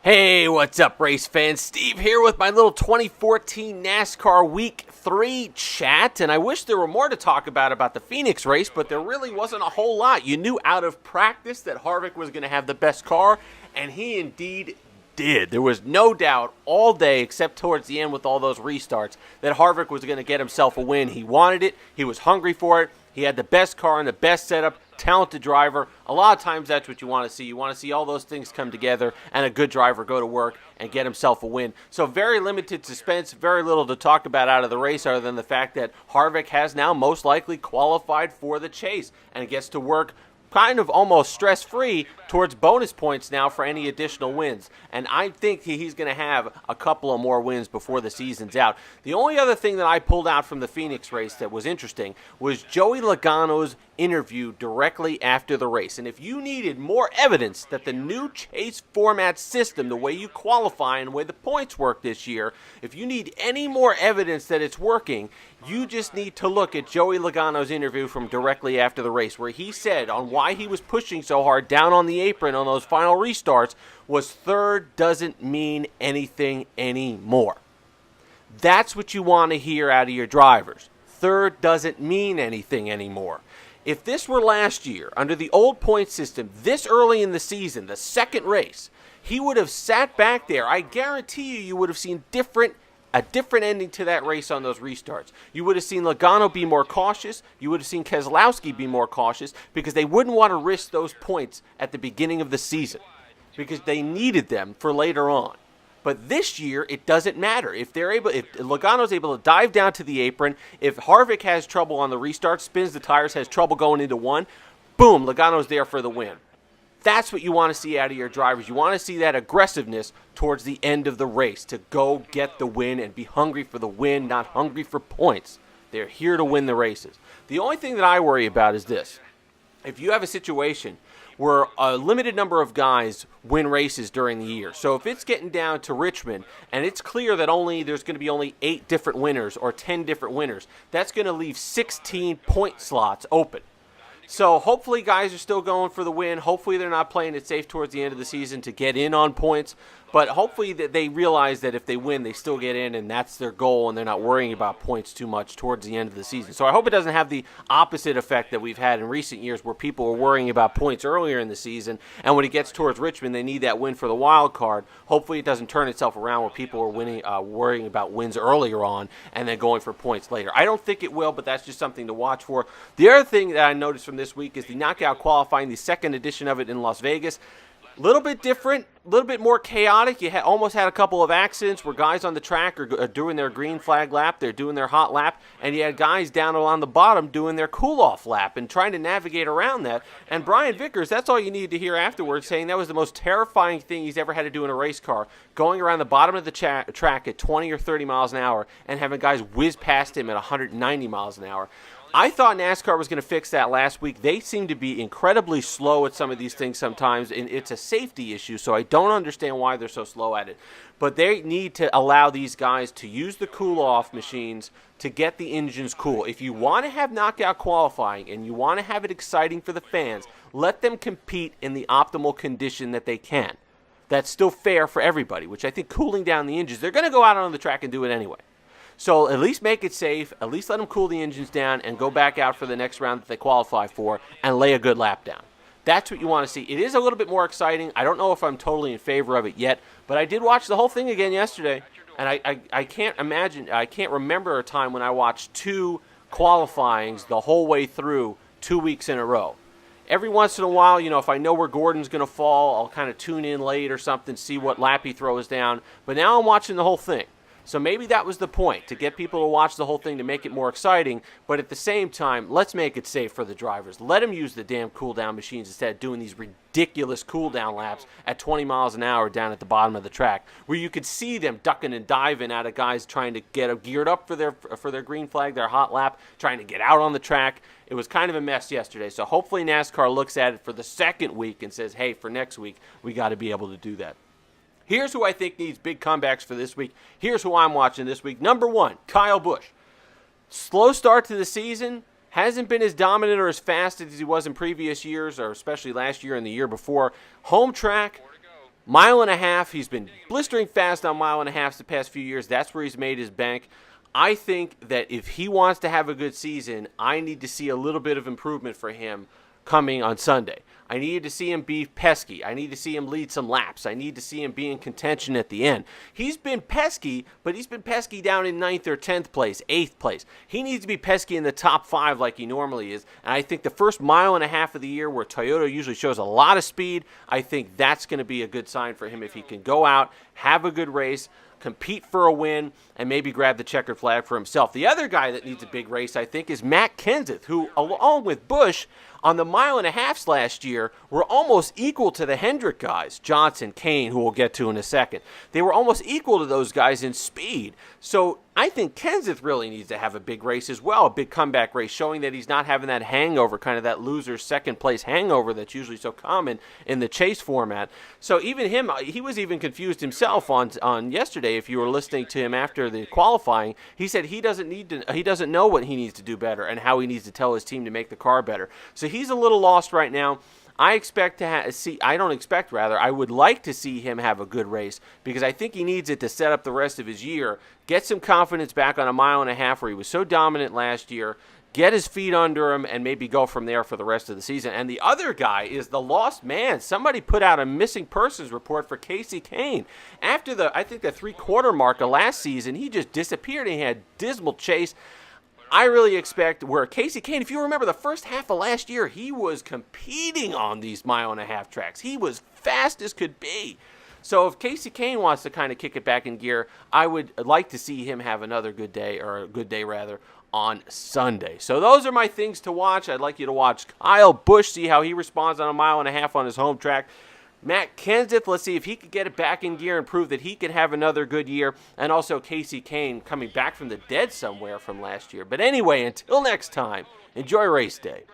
Hey, what's up, race fans? Steve here with my little 2014 NASCAR Week 3 chat, and I wish there were more to talk about the Phoenix race, but there really wasn't a whole lot. You knew out of practice that Harvick was going to have the best car, and he indeed did. There was no doubt all day, except towards the end with all those restarts, that Harvick was going to get himself a win. He wanted it. He was hungry for it. He had the best car and the best setup, talented driver. A lot of times that's what you want to see. You want to see all those things come together and a good driver go to work and get himself a win. So very limited suspense, very little to talk about out of the race other than the fact that Harvick has now most likely qualified for the chase and gets to work kind of almost stress-free towards bonus points now for any additional wins. And I think he's going to have a couple of more wins before the season's out. The only other thing that I pulled out from the Phoenix race that was interesting was Joey Logano's interview directly after the race. And if you needed more evidence that the new chase format system, the way you qualify and the way the points work this year, if you need any more evidence that it's working, you just need to look at Joey Logano's interview from directly after the race, where he said on why he was pushing so hard down on the apron on those final restarts was third doesn't mean anything anymore. That's what you want to hear out of your drivers. Third doesn't mean anything anymore. If this were last year, under the old point system, this early in the season, the second race, he would have sat back there. I guarantee you would have seen a different ending to that race on those restarts. You would have seen Logano be more cautious. You would have seen Keselowski be more cautious because they wouldn't want to risk those points at the beginning of the season because they needed them for later on. But this year, it doesn't matter. If Logano's able to dive down to the apron, if Harvick has trouble on the restart, spins the tires, has trouble going into one, boom, Logano's there for the win. That's what you want to see out of your drivers. You want to see that aggressiveness towards the end of the race to go get the win and be hungry for the win, not hungry for points. They're here to win the races. The only thing that I worry about is this. If you have a situation where a limited number of guys win races during the year. So if it's getting down to Richmond and it's clear that there's going to be only 8 different winners or 10 different winners, that's going to leave 16 point slots open. So hopefully guys are still going for the win. Hopefully they're not playing it safe towards the end of the season to get in on points. But hopefully that they realize that if they win, they still get in, and that's their goal, and they're not worrying about points too much towards the end of the season. So I hope it doesn't have the opposite effect that we've had in recent years where people are worrying about points earlier in the season, and when it gets towards Richmond, they need that win for the wild card. Hopefully it doesn't turn itself around where people are worrying about wins earlier on and then going for points later. I don't think it will, but that's just something to watch for. The other thing that I noticed from this week is the knockout qualifying, the second edition of it in Las Vegas. A little bit different, a little bit more chaotic. You almost had a couple of accidents where guys on the track are doing their green flag lap, they're doing their hot lap, and you had guys down on the bottom doing their cool-off lap and trying to navigate around that. And Brian Vickers, that's all you needed to hear afterwards, saying that was the most terrifying thing he's ever had to do in a race car, going around the bottom of the track at 20 or 30 miles an hour and having guys whiz past him at 190 miles an hour. I thought NASCAR was going to fix that last week. They seem to be incredibly slow at some of these things sometimes, and it's a safety issue, so I don't understand why they're so slow at it. But they need to allow these guys to use the cool-off machines to get the engines cool. If you want to have knockout qualifying and you want to have it exciting for the fans, let them compete in the optimal condition that they can. That's still fair for everybody, which I think cooling down the engines, they're going to go out on the track and do it anyway. So at least make it safe, at least let them cool the engines down and go back out for the next round that they qualify for and lay a good lap down. That's what you want to see. It is a little bit more exciting. I don't know if I'm totally in favor of it yet, but I did watch the whole thing again yesterday, and I can't remember a time when I watched 2 qualifyings the whole way through 2 weeks in a row. Every once in a while, if I know where Gordon's going to fall, I'll kind of tune in late or something, see what lap he throws down. But now I'm watching the whole thing. So maybe that was the point, to get people to watch the whole thing to make it more exciting. But at the same time, let's make it safe for the drivers. Let them use the damn cool-down machines instead of doing these ridiculous cool-down laps at 20 miles an hour down at the bottom of the track, where you could see them ducking and diving out of guys trying to get them geared up for their green flag, their hot lap, trying to get out on the track. It was kind of a mess yesterday. So hopefully NASCAR looks at it for the second week and says, hey, for next week, we got to be able to do that. Here's who I think needs big comebacks for this week. Here's who I'm watching this week. Number 1, Kyle Busch. Slow start to the season. Hasn't been as dominant or as fast as he was in previous years, or especially last year and the year before. Home track, Mile and a half, he's been blistering fast on mile and a half the past few years. That's where he's made his bank. I think that if he wants to have a good season, I need to see a little bit of improvement for him coming on Sunday. I need to see him be pesky. I need to see him lead some laps. I need to see him be in contention at the end. He's been pesky, but he's been pesky down in 9th or 10th place, 8th place. He needs to be pesky in the top 5 like he normally is. And I think the first mile and a half of the year where Toyota usually shows a lot of speed, I think that's going to be a good sign for him if he can go out, have a good race, compete for a win, and maybe grab the checkered flag for himself. The other guy that needs a big race, I think, is Matt Kenseth, who, along with Busch, on the mile and a halfs last year, were almost equal to the Hendrick guys, Johnson, Kahne, who we'll get to in a second. They were almost equal to those guys in speed. So I think Kenseth really needs to have a big race as well, a big comeback race, showing that he's not having that hangover, kind of that loser second place hangover that's usually so common in the chase format. So even him, he was even confused himself on yesterday. If you were listening to him after the qualifying, he said he doesn't know what he needs to do better and how he needs to tell his team to make the car better. So he's a little lost right now. I would like to see him have a good race because I think he needs it to set up the rest of his year, get some confidence back on a mile and a half where he was so dominant last year, get his feet under him, and maybe go from there for the rest of the season. And the other guy is the lost man. Somebody put out a missing persons report for Kenseth Kahne. After the 3-quarter mark of last season, he just disappeared and he had dismal chase. I really expect where Kenseth Kahne, if you remember the first half of last year, he was competing on these mile and a half tracks. He was fast as could be. So if Kenseth Kahne wants to kind of kick it back in gear, I would like to see him have another good day, or a good day rather, on Sunday. So those are my things to watch. I'd like you to watch Kyle Busch, see how he responds on a mile and a half on his home track. Matt Kenseth, let's see if he could get it back in gear and prove that he can have another good year. And also Kenseth Kahne coming back from the dead somewhere from last year. But anyway, until next time, enjoy race day.